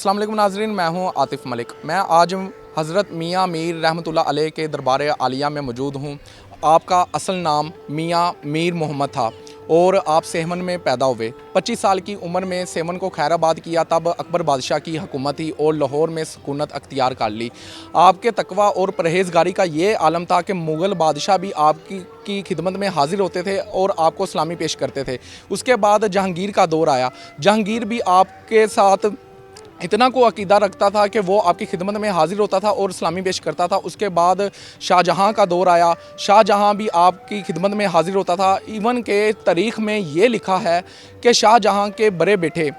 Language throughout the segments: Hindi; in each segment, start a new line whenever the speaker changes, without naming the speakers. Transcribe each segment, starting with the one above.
अस्सलाम वालेकुम नाज़रीन, मैं हूं आतिफ़ मलिक। मैं आज हज़रत मियाँ मीर रहमतुल्लाह अलैह के दरबार आलिया में मौजूद हूं। आपका असल नाम मियाँ मीर मोहम्मद था और आप सेवन में पैदा हुए। 25 साल की उम्र में सेवन को खैराबाद किया, तब अकबर बादशाह की हुकूमत थी और लाहौर में सुकूनत अख्तियार कर ली। आपके तकवा और परहेज़गारी का ये आलम था कि मुग़ल बादशाह भी आपकी खिदमत में हाजिर होते थे और आपको सलामी पेश करते थे। उसके बाद जहांगीर का दौर आया। जहांगीर भी आपके साथ इतना को अकीदा रखता था कि वो आपकी खिदमत में हाजिर होता था और सलामी पेश करता था। उसके बाद शाहजहाँ का दौर आया। शाहजहाँ भी आपकी खिदमत में हाजिर होता था। इवन के तारीख़ में ये लिखा है कि शाहजहाँ के बड़े बेटे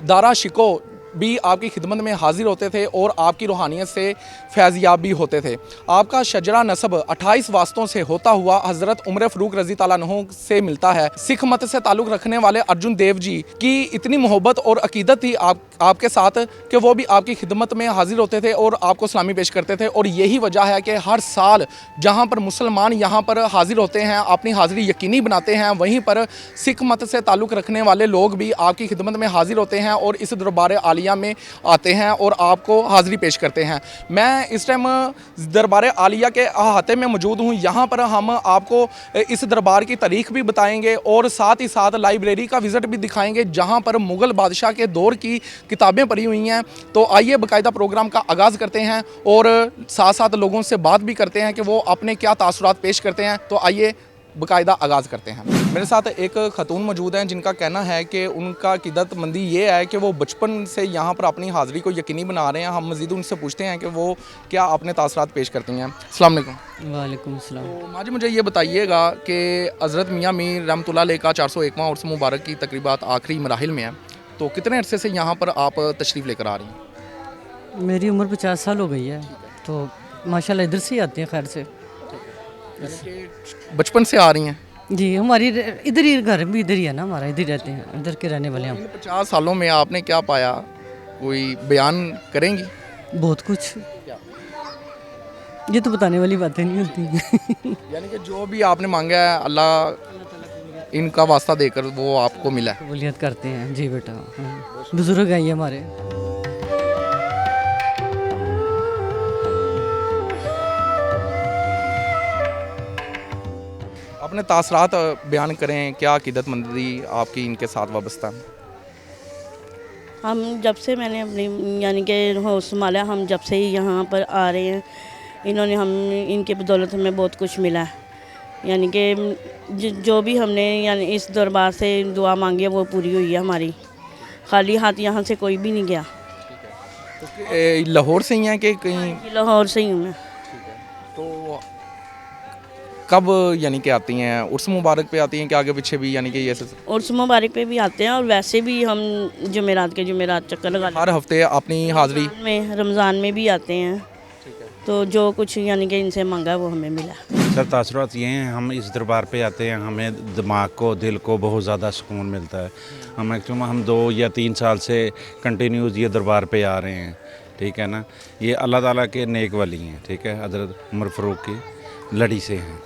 दारा शिको भी आपकी खिदमत में हाजिर होते थे और आपकी रूहानियत से फैज़याब भी होते थे। आपका शजरा नसब 28 वास्तों से होता हुआ हज़रत उमर फ़ारूक रज़ी ताला अन्हु से मिलता है। सिख मत से ताल्लुक़ रखने वाले अर्जुन देव जी की इतनी मोहब्बत और अकीदत थी आपके साथ कि वो भी आपकी खिदमत में हाजिर होते थे और आपको सलामी पेश करते थे। और यही वजह है कि हर साल जहाँ पर मुसलमान यहाँ पर हाजिर होते हैं, अपनी हाज़िरी यकीनी बनाते हैं, वहीं पर सिख मत से ताल्लुक़ रखने वाले लोग भी आपकी खिदमत में हाजिर होते हैं और इस दरबार आलिया में आते हैं और आपको हाज़िरी पेश करते हैं। मैं इस टाइम दरबार आलिया के अहाते में मौजूद हूँ। यहाँ पर हम आपको इस दरबार की तारीख़ भी बताएंगे और साथ ही साथ लाइब्रेरी का विज़िट भी दिखाएंगे जहाँ पर मुग़ल बादशाह के दौर की किताबें पढ़ी हुई हैं। तो आइए बाकायदा प्रोग्राम का आगाज़ करते हैं और साथ साथ लोगों से बात भी करते हैं कि वो अपने क्या तासुरात पेश करते हैं। तो आइए बाकायदा आगाज़ करते हैं। मेरे साथ एक ख़तून मौजूद हैं जिनका कहना है कि उनका अक़ीदतमंदी ये है कि वो बचपन से यहाँ पर अपनी हाज़िरी को यकीनी बना रहे हैं। हम मज़ीद उनसे पूछते हैं कि वो क्या अपने तासुरात पेश करती हैं। अस्सलाम वालेकुम।
वालेकुम सलाम।
तो माँ जी, मुझे ये बताइएगा कि हज़रत मियाँ मीर रहमतुल्लाह अलैह का 401वां उर्स मुबारक की तकरीबात आखिरी मराहिल में है, तो कितने अरसे से यहाँ पर आप तशरीफ़ लेकर आ रही हैं?
मेरी उम्र 50 साल हो गई है, तो माशाल्लाह इधर से ही आते हैं खैर से।
बचपन से आ रही हैं?
जी, हमारी इधर ही घर भी इधर ही है ना, हमारा इधर ही रहते हैं, इधर के रहने वाले हम।
इन 50 सालों में आपने क्या पाया, कोई बयान करेंगी?
बहुत कुछ, ये तो बताने वाली बातें नहीं होती।
यानी कि जो भी आपने मांगा है अल्लाह इनका वास्ता देकर वो आपको मिला है।
कबूलियत करते हैं जी बेटा, बुजुर्ग हैं ये हमारे।
अपने तासरात बयान करें, क्या अक़ीदतमंदी आपकी इनके साथ वाबस्ता है?
हम जब से मैंने अपनी यानी कि होश संभाला, हम जब से ही यहाँ पर आ रहे हैं, इन्होंने हम इनके बदौलत हमें बहुत कुछ मिला है। यानी कि जो भी हमने यानी इस दरबार से दुआ मांगी है वो पूरी हुई है हमारी। खाली हाथ यहाँ से कोई भी नहीं गया।
तो लाहौर से ही हैं कि कहीं?
लाहौर से ही हूँ मैं।
तो कब यानी कि आती हैं? उर्स मुबारक पे आती हैं कि आगे पीछे भी, यानी कि ये सब?
उर्स मुबारक पे भी आते हैं और वैसे भी हम जुमेरात के जुमेरात चक्कर लगा
हर हफ्ते अपनी हाज़िरी
रमज़ान में भी आते हैं। तो जो कुछ यानी कि इनसे मांगा वो हमें मिला।
सर तासुरात ये हैं, हम इस दरबार पे आते हैं, हमें दिमाग को, दिल को बहुत ज़्यादा सुकून मिलता है। हम 2 या 3 साल से कंटिन्यूस ये दरबार पे आ रहे हैं, ठीक है ना। ये अल्लाह ताला के नेक वली हैं, ठीक है, हज़रत उमर फ़ारूक की लड़ी से हैं।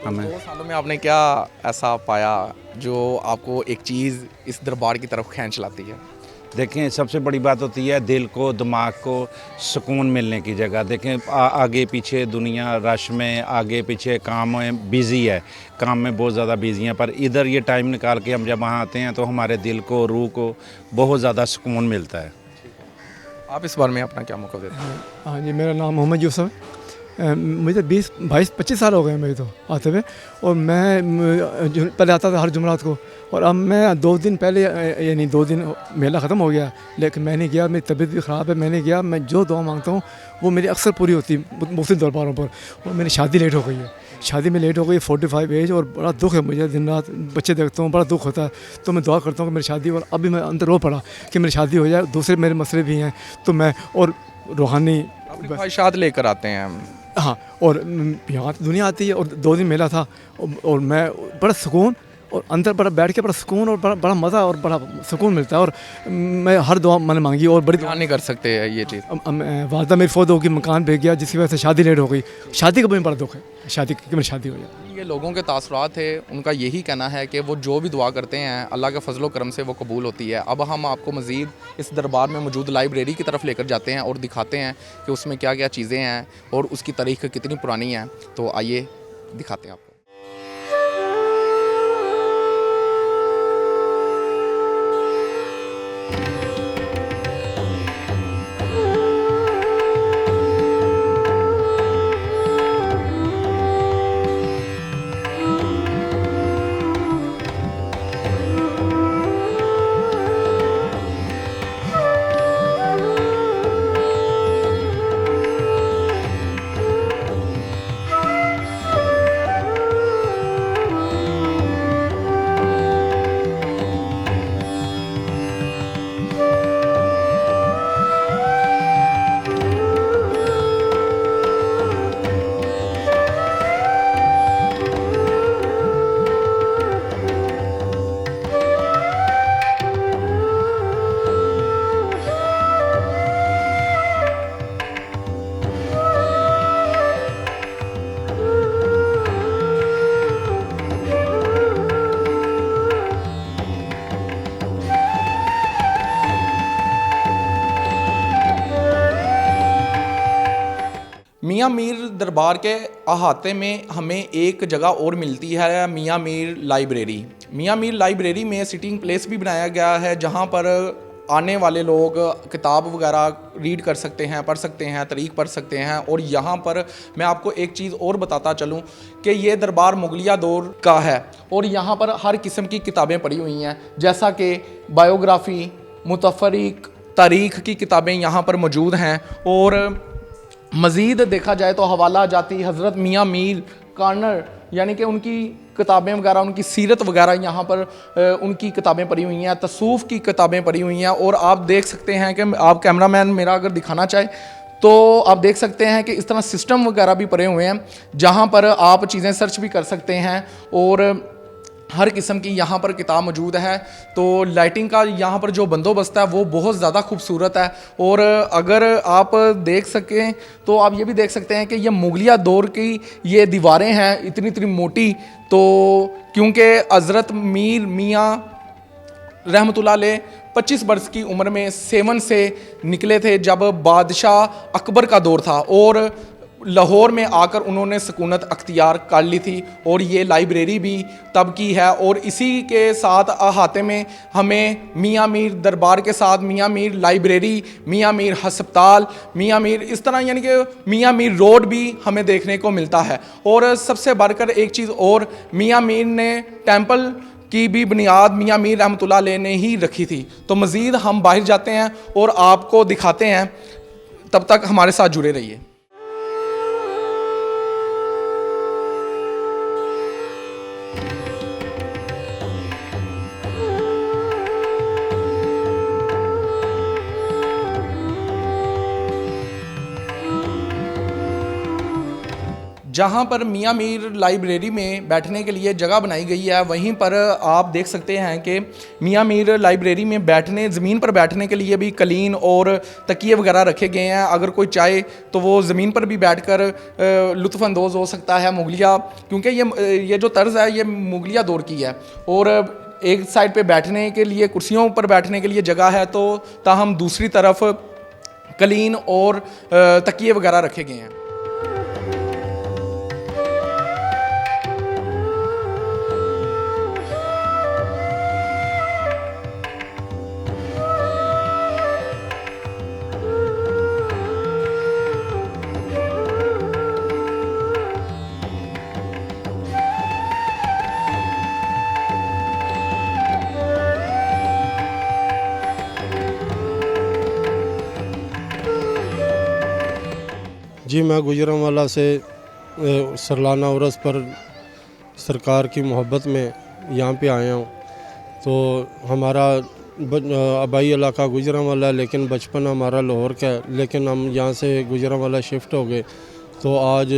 हमें
2 सालों में आपने क्या ऐसा पाया जो आपको एक चीज़ इस दरबार की तरफ खींच लाती है?
देखें, सबसे बड़ी बात होती है दिल को, दिमाग को सुकून मिलने की जगह। देखें आगे पीछे दुनिया रश में, आगे पीछे काम में बिज़ी है, काम में बहुत ज़्यादा बिज़ी हैं, पर इधर ये टाइम निकाल के हम जब वहाँ आते हैं तो हमारे दिल को, रूह को बहुत ज़्यादा सुकून मिलता है।
आप इस बारे में अपना क्या मौक़िफ़ देते हैं?
हाँ जी, मेरा नाम मोहम्मद यूसुफ है। मुझे 20-22-25 साल हो गए मेरे तो आते हुए, और मैं पहले आता था हर जुमेरात को, और अब मैं 2 दिन पहले, यानी 2 दिन मेला ख़त्म हो गया लेकिन मैं नहीं गया। मेरी तबीयत भी ख़राब है, मैं नहीं गया। मैं जो दुआ मांगता हूँ वो मेरी अक्सर पूरी होती मुख्तलिफ दरबारों पर। और मेरी शादी लेट हो गई है, शादी में लेट हो गई, 45 एज, और बड़ा दुख है मुझे। दिन रात बच्चे देखता हूँ, बड़ा दुख होता है। तो मैं दुआ करता हूँ कि मेरी शादी, और अभी मैं अंदर रो पड़ा कि मेरी शादी हो जाए। दूसरे मेरे मसले भी हैं, तो मैं और रूहानी
ख्वाहिशात लेकर आते हैं।
हाँ, और यहाँ दुनिया आती है, और 2 दिन मेला था, और मैं बड़ा सुकून और अंदर बड़ा बैठ के बड़ा सुकून और बड़ा बड़ा मज़ा और बड़ा सुकून मिलता है। और मैं हर दुआ मैंने मांगी और बड़ी
क्या नहीं कर सकते हैं ये चीज़।
वालदा मेरी फौत होगी, मकान बेच गया, जिसकी वजह से शादी लेट हो गई। शादी का भी बड़ा दुख है, शादी की मेरी शादी हो जाए।
ये लोगों के तासुरात है, उनका यही कहना है कि वो जो भी दुआ करते हैं अल्लाह के फजलो करम से वो कबूल होती है। अब हम आपको मज़ीद इस दरबार में मौजूद लाइब्रेरी की तरफ लेकर जाते हैं और दिखाते हैं कि उसमें क्या क्या चीज़ें हैं और उसकी तारीख कितनी पुरानी है। तो आइए दिखाते हैं आपको। मियाँ मीर दरबार के अहाते में हमें एक जगह और मिलती है, मियाँ मीर लाइब्रेरी। मियाँ मीर लाइब्रेरी में सिटिंग प्लेस भी बनाया गया है जहाँ पर आने वाले लोग किताब वगैरह रीड कर सकते हैं, पढ़ सकते हैं, तरीक़ पढ़ सकते हैं। और यहाँ पर मैं आपको एक चीज़ और बताता चलूँ कि ये दरबार मुगलिया दौर का है और यहाँ पर हर किस्म की किताबें पड़ी हुई हैं, जैसा कि बायोग्राफ़ी, मुतफ़रीक़, तारीख़ की किताबें यहाँ पर मौजूद हैं। और मज़ीद देखा जाए तो हवाला जाती हज़रत मियाँ मीर कॉर्नर यानी कि उनकी किताबें वगैरह, उनकी सीरत वगैरह यहाँ पर उनकी किताबें पड़ी हुई हैं, तसूफ़ की किताबें पड़ी हुई हैं। और आप देख सकते हैं कि आप कैमरामैन मेरा अगर दिखाना चाहे तो आप देख सकते हैं कि इस तरह सिस्टम वगैरह भी पड़े हुए हैं जहाँ पर आप चीज़ें सर्च भी कर सकते हैं और हर किस्म की यहाँ पर किताब मौजूद है। तो लाइटिंग का यहाँ पर जो बंदोबस्त है वो बहुत ज़्यादा खूबसूरत है। और अगर आप देख सकें तो आप ये भी देख सकते हैं कि ये मुगलिया दौर की ये दीवारें हैं इतनी इतनी मोटी। तो क्योंकि हज़रत मीर मियाँ रहमतुल्लाह अलैह 25 वर्ष की उम्र में सेवन से निकले थे जब बादशाह अकबर का दौर था और लाहौर में आकर उन्होंने सकूनत अख्तियार कर ली थी। और ये लाइब्रेरी भी तब की है। और इसी के साथ अहाते में हमें मियाँ मीर दरबार के साथ मियाँ मीर लाइब्रेरी, मियाँ मीर हस्पताल, मियाँ मीर इस तरह यानी कि मियाँ मीर रोड भी हमें देखने को मिलता है। और सबसे बढ़कर एक चीज़ और, मियाँ मीर ने टेम्पल की भी बुनियाद मियाँ मीर रहमतुल्लाह अलैह ने ही रखी थी। तो मज़ीद हम बाहर जाते हैं और आपको दिखाते हैं, तब तक हमारे साथ जुड़े रहिए। जहाँ पर मियाँ मीर लाइब्रेरी में बैठने के लिए जगह बनाई गई है, वहीं पर आप देख सकते हैं कि मियाँ मीर लाइब्रेरी में बैठने ज़मीन पर बैठने के लिए भी कलीन और तकिए वगैरह रखे गए हैं। अगर कोई चाहे तो वो ज़मीन पर भी बैठकर लुत्फ़अंदोज़ हो सकता है मुगलिया, क्योंकि ये जो तर्ज़ है ये मुगलिया दौर की है। और एक साइड पे बैठने के लिए, कुर्सियों पर बैठने के लिए जगह है, तो ताहम दूसरी तरफ कलीन और तकिए वगैरह रखे गए हैं।
जी, मैं गुजरांवाला से सरलाना उर्स पर सरकार की मोहब्बत में यहाँ पे आया हूँ। तो हमारा आबाई इलाका गुजरांवाला है, लेकिन बचपन हमारा लाहौर का है, लेकिन हम यहाँ से गुजरांवाला शिफ्ट हो गए। तो आज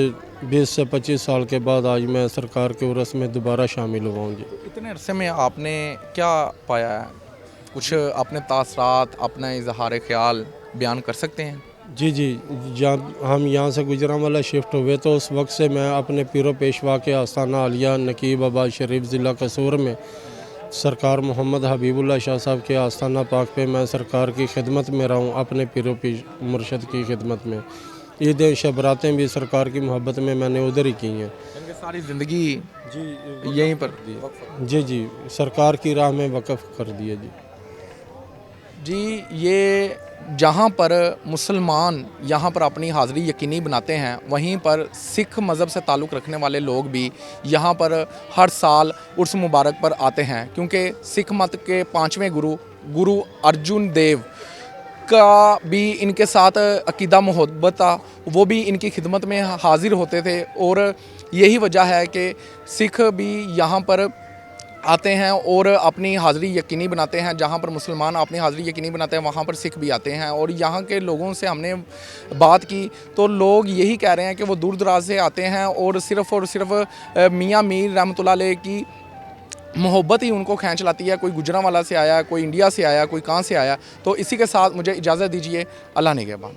20 से 25 साल के बाद आज मैं सरकार के उर्स में दोबारा शामिल हुआ हूँ जी।
इतने अरसे में आपने क्या पाया है? कुछ अपने तासरात, अपना इजहार ख्याल बयान कर सकते हैं?
जी जी, जहाँ हम यहाँ से गुजरांवाला शिफ्ट हुए तो उस वक्त से मैं अपने पीरो पेशवा के आस्थाना आलिया नकीब आबाद शरीफ ज़िला कसौर में सरकार मोहम्मद हबीबुल्लाह शाह साहब के आस्थाना पाक पे मैं सरकार की खिदमत में रहा हूँ, अपने पीरो मुर्शद की खिदमत में। ईदें शबरातें भी सरकार की मोहब्बत में मैंने उधर ही की हैं।
इनकी सारी ज़िंदगी यहीं पर दी।
जी जी, सरकार की राह में वक़फ़ कर दिया जी।
जी, ये जहाँ पर मुसलमान यहाँ पर अपनी हाज़िरी यकीनी बनाते हैं, वहीं पर सिख मज़हब से ताल्लुक़ रखने वाले लोग भी यहाँ पर हर साल उर्स मुबारक पर आते हैं, क्योंकि सिख मत के 5वें गुरु अर्जुन देव का भी इनके साथ अकीदा मोहब्बत था। वो भी इनकी खिदमत में हाज़िर होते थे और यही वजह है कि सिख भी यहाँ पर आते हैं और अपनी हाज़िरी यकीनी बनाते हैं। जहाँ पर मुसलमान अपनी हाज़िरी यकीनी बनाते हैं, वहाँ पर सिख भी आते हैं। और यहाँ के लोगों से हमने बात की तो लोग यही कह रहे हैं कि वो दूर दराज से आते हैं और सिर्फ़ मियाँ मीर रहमतुल्लाह अलैह की मोहब्बत ही उनको खींच लाती है। कोई गुजरांवाला से आया, कोई इंडिया से आया, कोई कहाँ से आया। तो इसी के साथ मुझे इजाज़त दीजिए। अल्लाह निगहबान।